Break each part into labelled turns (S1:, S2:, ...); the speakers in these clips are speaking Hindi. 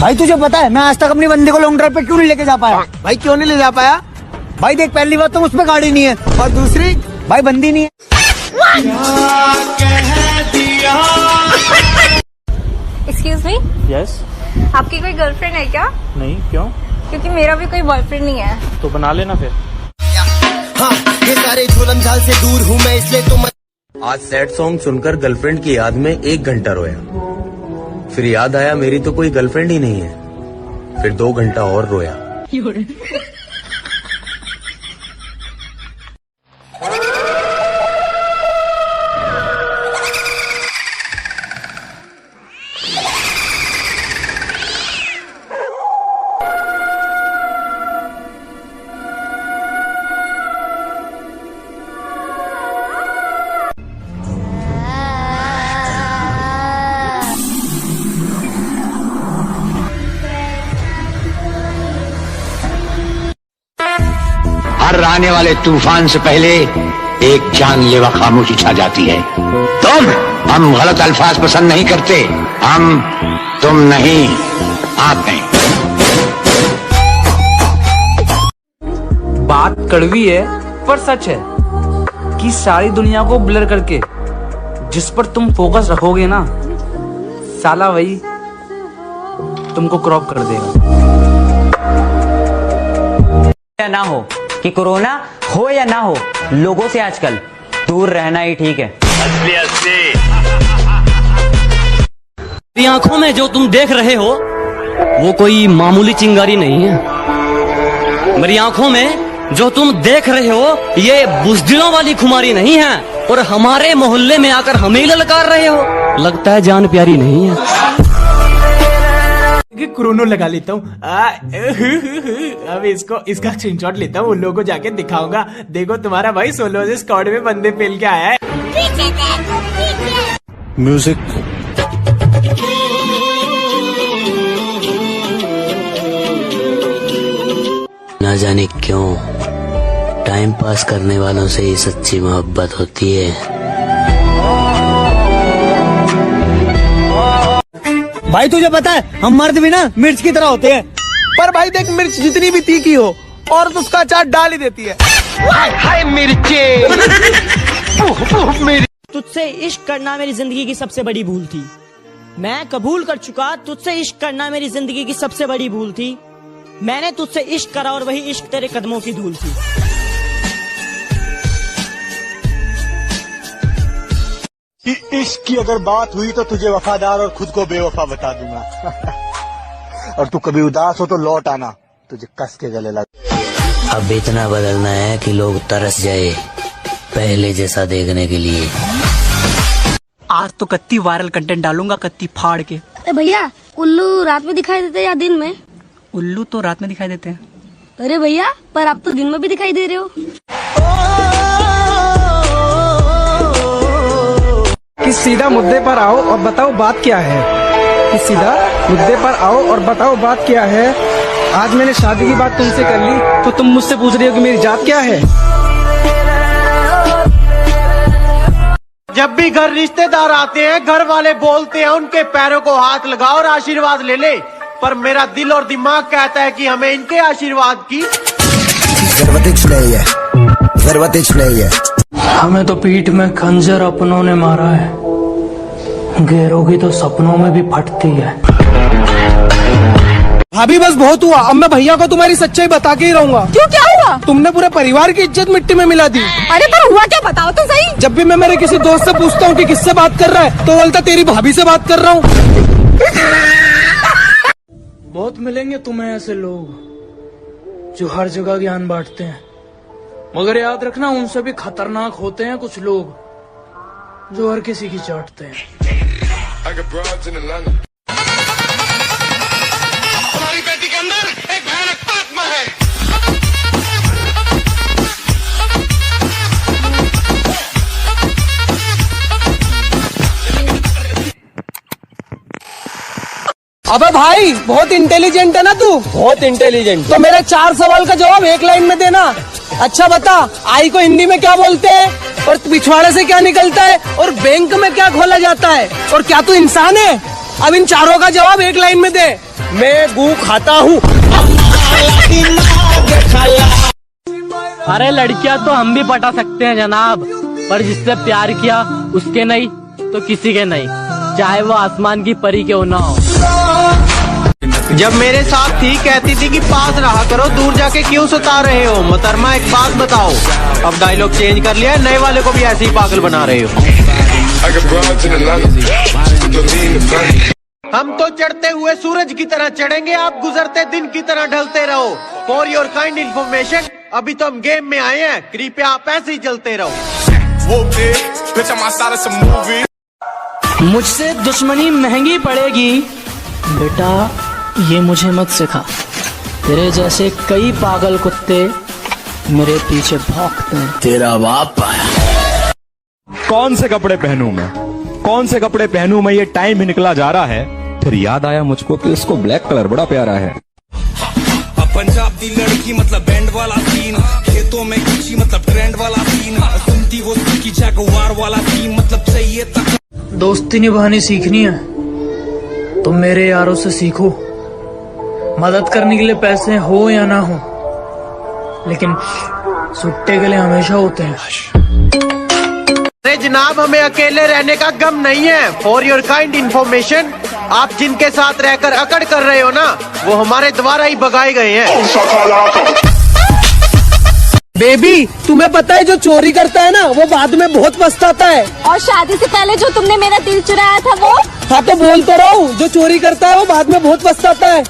S1: भाई तुझे पता है मैं आज तक अपनी बंदी को लॉन्ग ड्राइव पे क्यों नहीं लेके जा पाया?
S2: भाई क्यों नहीं ले जा पाया?
S1: भाई देख, पहली बात तो उस पे गाड़ी नहीं है,
S2: और दूसरी
S1: भाई बंदी नहीं है।
S3: Excuse me,
S4: yes.
S3: आपकी कोई गर्लफ्रेंड है क्या?
S4: नहीं, क्यों?
S3: क्योंकि मेरा भी कोई बॉयफ्रेंड नहीं है।
S4: तो बना लेना फिर।
S5: हाँ, ये सारे झोलम झाल से दूर हूँ मैं, इसलिए तो
S6: आज सैड सॉन्ग सुनकर गर्लफ्रेंड की याद में 1 घंटा रोया, फिर याद आया मेरी तो कोई गर्लफ्रेंड ही नहीं है, फिर 2 घंटा और रोया।
S7: हर आने वाले तूफान से पहले एक जानलेवा खामोशी छा जाती है। हम गलत अल्फाज पसंद नहीं करते, हम तुम नहीं, आप नहीं।
S8: बात कड़वी है पर सच है कि सारी दुनिया को ब्लर करके जिस पर तुम फोकस रखोगे ना, साला वही तुमको क्रॉप कर देगा।
S9: या ना हो कि कोरोना हो या ना हो, लोगों से आजकल दूर रहना ही ठीक है।
S10: मेरी आंखों में जो तुम देख रहे हो वो कोई मामूली चिंगारी नहीं है। मेरी आंखों में जो तुम देख रहे हो ये बुज़दिलों वाली खुमारी नहीं है, और हमारे मोहल्ले में आकर हमें ललकार रहे हो, लगता है जान प्यारी नहीं है।
S2: क्रोनो लगा लेता हूँ। अब इसका स्क्रीनशॉट लेता हूँ, उन लोगों को जाके दिखाऊंगा, देखो तुम्हारा भाई सोलो स्क्वाड में बंदे पेल के आया है।
S6: म्यूजिक।
S9: ना जाने क्यों टाइम पास करने वालों से ही सच्ची मोहब्बत होती है।
S1: भाई तुझे पता है हम मर्द भी ना मिर्च की तरह होते हैं।
S2: पर भाई देख, मिर्च जितनी भी तीखी हो और तो उसका अचार डाल ही देती है।
S5: हाय मिर्चे।
S11: तुझसे इश्क करना मेरी जिंदगी की सबसे बड़ी भूल थी। मैं कबूल कर चुका, तुझसे इश्क करना मेरी जिंदगी की सबसे बड़ी भूल थी। मैंने तुझसे इश्क करा और वही इश्क तेरे कदमों की धूल थी।
S12: इश्क की अगर बात हुई तो तुझे वफादार और खुद को बेवफा बता दूंगा। और तू कभी उदास हो तो लौट आना, तुझे कस के गले लग।
S9: अब इतना बदलना है कि लोग तरस जाए पहले जैसा देखने के लिए।
S11: आज तो कत्ती वायरल कंटेंट डालूंगा, कत्ती फाड़ के।
S3: भैया, उल्लू रात में दिखाई देते या दिन में?
S11: उल्लू तो रात में दिखाई देते हैं।
S3: अरे भैया, पर आप तो दिन में भी दिखाई दे रहे हो।
S2: कि सीधा मुद्दे पर आओ और बताओ बात क्या है। कि सीधा मुद्दे पर आओ और बताओ बात क्या है। आज मैंने शादी की बात तुमसे कर ली तो तुम मुझसे पूछ रही हो कि मेरी जात क्या है। जब भी घर रिश्तेदार आते हैं, घर वाले बोलते हैं उनके पैरों को हाथ लगाओ और आशीर्वाद ले ले, पर मेरा दिल और दिमाग कहता है कि हमें इनके आशीर्वाद की
S5: जरूरत नहीं है।
S10: हमें तो पीठ में खंजर अपनों ने मारा है, गैरों की तो सपनों में भी फटती है।
S2: भाभी बस बहुत हुआ, अब मैं भैया को तुम्हारी सच्चाई बता के ही रहूंगा।
S3: क्यों, क्या हुआ?
S2: तुमने पूरे परिवार की इज्जत मिट्टी में मिला दी।
S3: अरे पर हुआ क्या, बताओ तो सही।
S2: जब भी मैं मेरे किसी दोस्त से पूछता हूँ कि किससे बात कर रहा है तो बोलता तेरी भाभी से बात कर रहा हूँ।
S8: बहुत मिलेंगे तुम्हें ऐसे लोग जो हर जगह ज्ञान बांटते हैं, मगर याद रखना उनसे भी खतरनाक होते हैं कुछ लोग जो हर किसी की चाटते हैं।
S5: हमारी बेटी के अंदर एक भयानक आत्मा है।
S2: अबे भाई, बहुत इंटेलिजेंट है ना तू। बहुत इंटेलिजेंट। तो मेरे 4 सवाल का जवाब 1 लाइन में देना। अच्छा बता, आई को हिंदी में क्या बोलते हैं, और पिछवाड़े से क्या निकलता है, और बैंक में क्या खोला जाता है, और क्या तू इंसान है? अब इन चारों का जवाब 1 लाइन में दे। मैं गू खाता हूँ।
S8: अरे लड़कियां तो हम भी पटा सकते हैं जनाब, पर जिससे प्यार किया उसके नहीं तो किसी के नहीं, चाहे वो आसमान की परी क्यों ना हो।
S2: जब मेरे साथ थी कहती थी कि पास रहा करो, दूर जाके क्यों सता रहे हो। मोहतरमा एक बात बताओ, अब डायलॉग चेंज कर लिया है, नए वाले को भी ऐसे ही पागल बना रहे हो। हम तो चढ़ते हुए सूरज की तरह चढ़ेंगे, आप गुजरते दिन की तरह ढलते रहो। फॉर योर काइंड इन्फॉर्मेशन, अभी तो हम गेम में आए हैं, कृपया आप ऐसे ही चलते रहो।
S11: मुझसे दुश्मनी महंगी पड़ेगी बेटा, ये मुझे मत सिखा। तेरे जैसे कई पागल कुत्ते मेरे पीछे भौंकते हैं।
S9: तेरा बाप आया।
S4: कौन से कपड़े पहनूं मैं, कौन से कपड़े पहनूं मैं, ये टाइम ही निकला जा रहा है। फिर याद आया मुझको कि उसको ब्लैक कलर बड़ा प्यारा है।
S13: पंजाब दी लड़की मतलब बैंड वाला सीन, खेतों में किसी मतलब ट्रेंड वाला सीन, सुनती वो की जगवार वाला सीन, मतलब चाहिए तक।
S11: दोस्ती निभानी सीखनी है तो मेरे यारों से सीखो। मदद करने के लिए पैसे हो या ना हो, लेकिन सुट्टे के लिए हमेशा होते हैं।
S2: अरे जनाब, हमें अकेले रहने का गम नहीं है। फॉर योर काइंड इन्फॉर्मेशन, आप जिनके साथ रहकर अकड़ कर रहे हो ना, वो हमारे द्वारा ही भगाए गए हैं। बेबी, तुम्हें पता है जो चोरी करता है ना वो बाद में बहुत पछताता है।
S3: और शादी से पहले जो तुमने मेरा दिल चुराया था वो?
S2: हाँ तो बोल तो रहा हूँ, जो चोरी करता है वो बाद में बहुत पछताता है।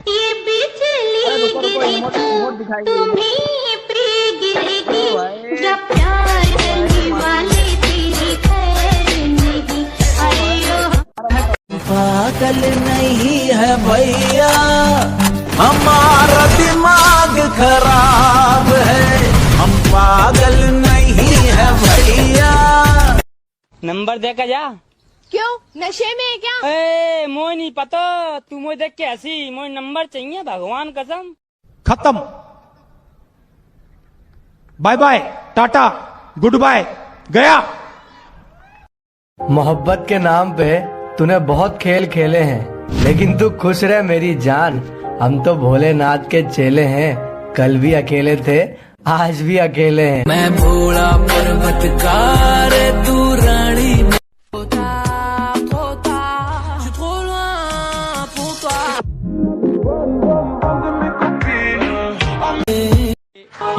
S3: ये बिजली तुम्हीं पे गिरेगी, जब प्यार करने वाले तेरी खैर नहीं।
S11: पागल नहीं है भैया, हमारा दिमाग खराब है। हम पागल नहीं है भैया।
S8: नंबर दे का जा।
S3: क्यों, नशे में है क्या?
S8: ए मोय नहीं पता, तू मोय देख के ऐसी मोय नंबर चाहिए, भगवान कसम।
S4: खत्म, bye bye, tata, good bye, गया।
S11: मोहब्बत के नाम पे तूने बहुत खेल खेले हैं, लेकिन तू खुश रह मेरी जान। हम तो भोलेनाथ के चेले हैं, कल भी अकेले थे, आज भी अकेले हैं। मैं भोला पर्वतकार, तू रानी।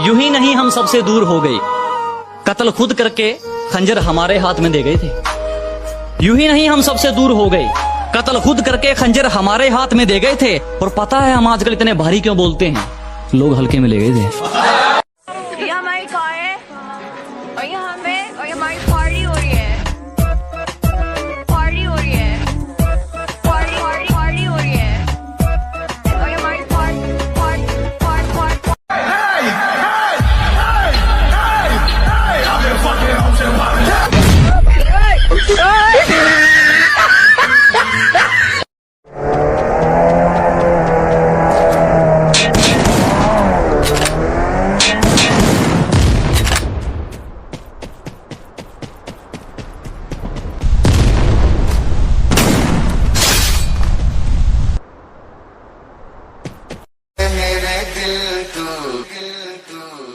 S10: यूं ही नहीं हम सबसे दूर हो गए, कत्ल खुद करके खंजर हमारे हाथ में दे गए थे। यूं ही नहीं हम सबसे दूर हो गए, कत्ल खुद करके खंजर हमारे हाथ में दे गए थे। और पता है हम आजकल इतने भारी क्यों बोलते हैं, लोग हल्के में ले गए थे।
S3: ये हमारी कार है और ये हमें और ये हमारी पार्टी हो रही है। पार्टी हो रही है, पार्टी पार्टी हो रही है और ये हमारी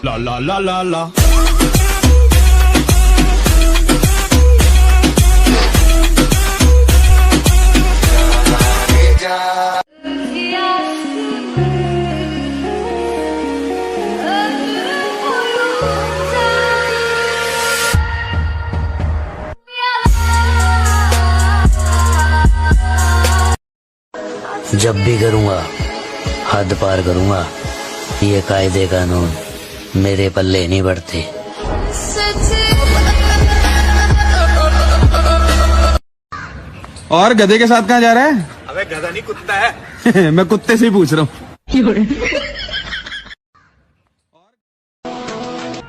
S4: ला ला ला ला ला।
S9: जब भी करूँगा हद पार करूँगा, ये कायदे कानून मेरे पल्ले नहीं बढ़ते।
S4: और गधे के साथ कहाँ जा रहा है? अबे गधा नहीं, कुत्ता है। मैं कुत्ते से ही पूछ रहा हूँ।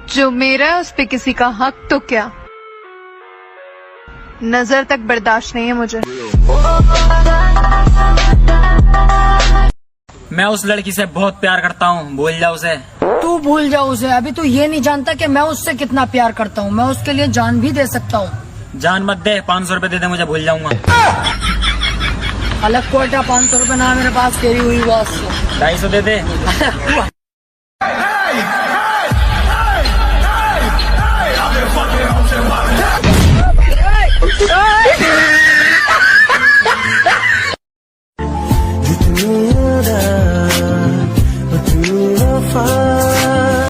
S3: जो मेरा है उस पे किसी का हक तो क्या, नजर तक बर्दाश्त नहीं है मुझे।
S14: मैं उस लड़की से बहुत प्यार करता हूँ, भूल जा उसे।
S15: तू भूल जा उसे, अभी तू ये नहीं जानता कि मैं उससे कितना प्यार करता हूँ। मैं उसके लिए जान भी दे सकता हूँ।
S14: जान मत दे, 500 रुपए दे दे, मुझे भूल जाऊंगा।
S15: अलग कोटा 500 रुपए ना मेरे पास, तेरी हुई बॉस।
S14: 250 दे दे।